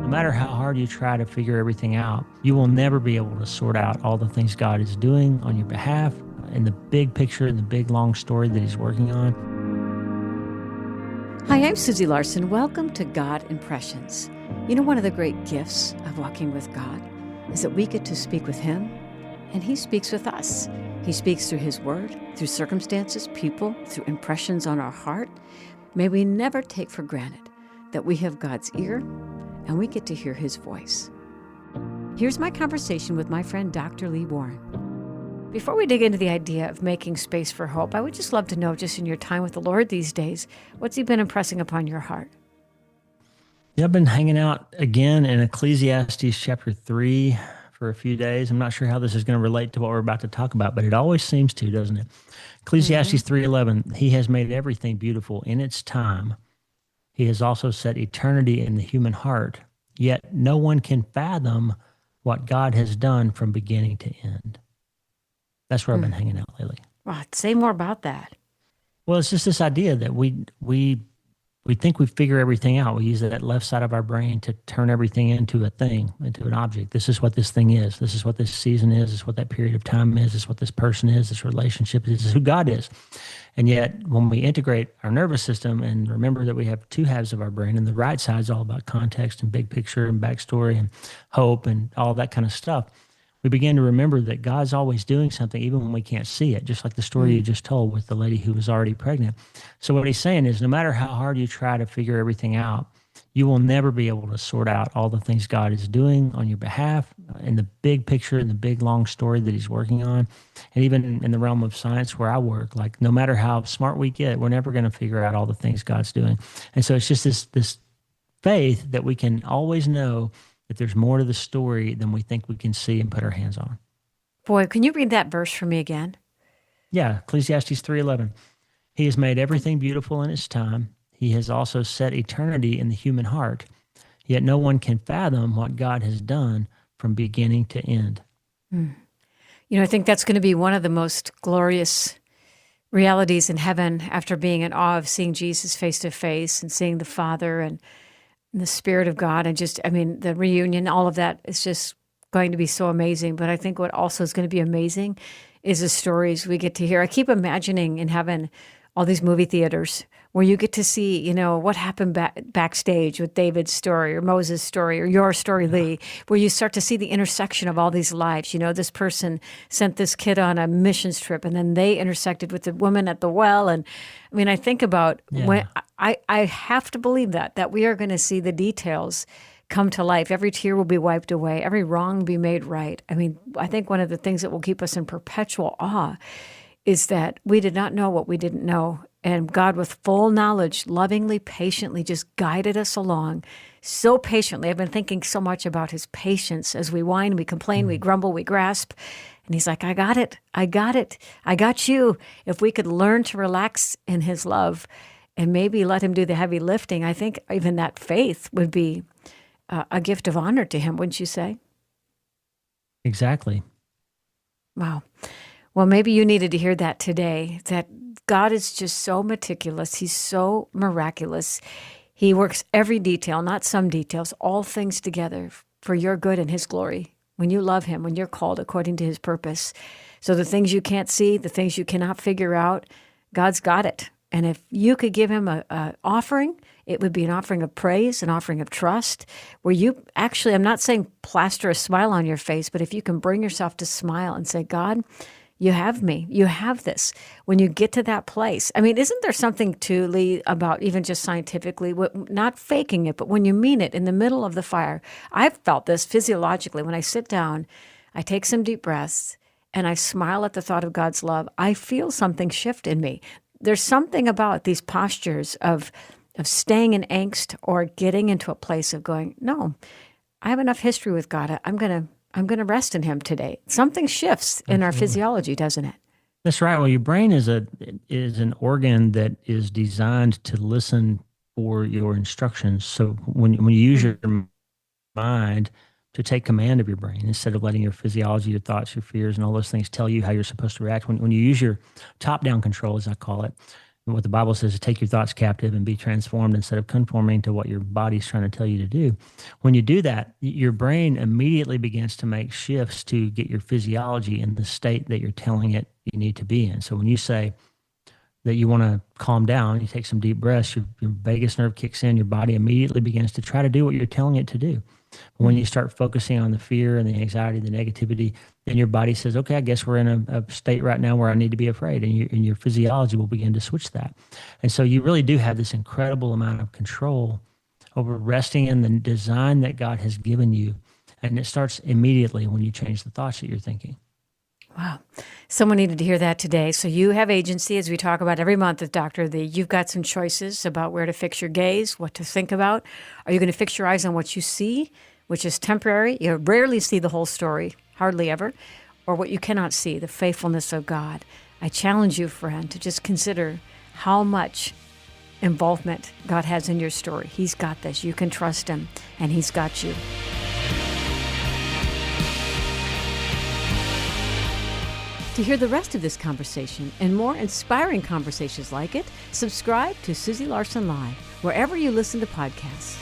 No matter how hard you try to figure everything out, you will never be able to sort out all the things God is doing on your behalf in the big picture and the big long story that He's working on. Hi, I'm Susie Larson. Welcome to God Impressions. You know, one of the great gifts of walking with God is that we get to speak with Him, and He speaks with us. He speaks through His Word, through circumstances, people, through impressions on our heart. May we never take for granted that we have God's ear and we get to hear His voice. Here's my conversation with my friend Dr. Lee Warren. Before we dig into the idea of making space for hope, I would just love to know, just in your time with the Lord these days, what's He been impressing upon your heart? Yeah, I've been hanging out again in Ecclesiastes chapter 3 for a few days. I'm not sure how this is going to relate to what we're about to talk about, but it always seems to, doesn't it? Ecclesiastes 3:11, He has made everything beautiful in its time. He has also set eternity in the human heart, yet no one can fathom what God has done from beginning to end. That's where I've been hanging out lately. Well, say more about that. Well, it's just this idea that we think we figure everything out. We use that left side of our brain to turn everything into a thing, into an object. This is what this thing is. This is what this season is. This is what that period of time is. This is what this person is. This relationship is. This is who God is. And yet, when we integrate our nervous system and remember that we have two halves of our brain, and the right side is all about context and big picture and backstory and hope and all that kind of stuff, we begin to remember that God's always doing something even when we can't see it, just like the story you just told with the lady who was already pregnant. So what He's saying is no matter how hard you try to figure everything out, you will never be able to sort out all the things God is doing on your behalf in the big picture and the big long story that He's working on. And even in the realm of science where I work, like no matter how smart we get, we're never going to figure out all the things God's doing. And so it's just this faith that we can always know that there's more to the story than we think we can see and put our hands on. Boy, can you read that verse for me again? Yeah, Ecclesiastes 3:11. He has made everything beautiful in its time. He has also set eternity in the human heart. Yet no one can fathom what God has done from beginning to end. You know, I think that's going to be one of the most glorious realities in heaven after being in awe of seeing Jesus face to face and seeing the Father and the Spirit of God, and just, I mean, the reunion, all of that is just going to be so amazing. But I think what also is going to be amazing is the stories we get to hear. I keep imagining in heaven all these movie theaters where you get to see, you know, what happened backstage with David's story or Moses' story or your story, Lee, where you start to see the intersection of all these lives. You know, this person sent this kid on a missions trip and then they intersected with the woman at the well. And I mean, I think about when I have to believe that we are going to see the details come to life. Every tear will be wiped away. Every wrong be made right. I mean, I think one of the things that will keep us in perpetual awe is that we did not know what we didn't know. And God, with full knowledge, lovingly, patiently just guided us along so patiently. I've been thinking so much about His patience as we whine, we complain, we grumble, we grasp. And He's like, I got it. I got it. I got you. If we could learn to relax in His love and maybe let Him do the heavy lifting, I think even that faith would be a gift of honor to Him, wouldn't you say? Exactly. Wow. Well, maybe you needed to hear that today, that God is just so meticulous. He's so miraculous. He works every detail, not some details, all things together for your good and His glory. When you love Him, when you're called according to His purpose. So the things you can't see, the things you cannot figure out, God's got it. And if you could give Him an offering, it would be an offering of praise, an offering of trust, where you actually, I'm not saying plaster a smile on your face, but if you can bring yourself to smile and say, God, you have me. You have this. When you get to that place, I mean, isn't there something to, Lee, about even just scientifically, not faking it, but when you mean it in the middle of the fire? I've felt this physiologically. When I sit down, I take some deep breaths, and I smile at the thought of God's love. I feel something shift in me. There's something about these postures of staying in angst or getting into a place of going, no, I have enough history with God. I'm going to rest in Him today. Something shifts in our physiology, doesn't it? That's right. Well, your brain is an organ that is designed to listen for your instructions. So when you use your mind to take command of your brain instead of letting your physiology, your thoughts, your fears, and all those things tell you how you're supposed to react, when you use your top-down control, as I call it, And what the Bible says is take your thoughts captive and be transformed instead of conforming to what your body's trying to tell you to do. When you do that, your brain immediately begins to make shifts to get your physiology in the state that you're telling it you need to be in. So when you say that you want to calm down, you take some deep breaths, your vagus nerve kicks in, your body immediately begins to try to do what you're telling it to do. When you start focusing on the fear and the anxiety, the negativity, then your body says, okay, I guess we're in a state right now where I need to be afraid. And your physiology will begin to switch that. And so you really do have this incredible amount of control over resting in the design that God has given you. And it starts immediately when you change the thoughts that you're thinking. Wow. Someone needed to hear that today. So you have agency, as we talk about every month with Dr. The. You've got some choices about where to fix your gaze, what to think about. Are you going to fix your eyes on what you see, which is temporary? You rarely see the whole story, hardly ever. Or what you cannot see, the faithfulness of God. I challenge you, friend, to just consider how much involvement God has in your story. He's got this. You can trust him, and he's got you. To hear the rest of this conversation and more inspiring conversations like it, subscribe to Susie Larson Live, wherever you listen to podcasts.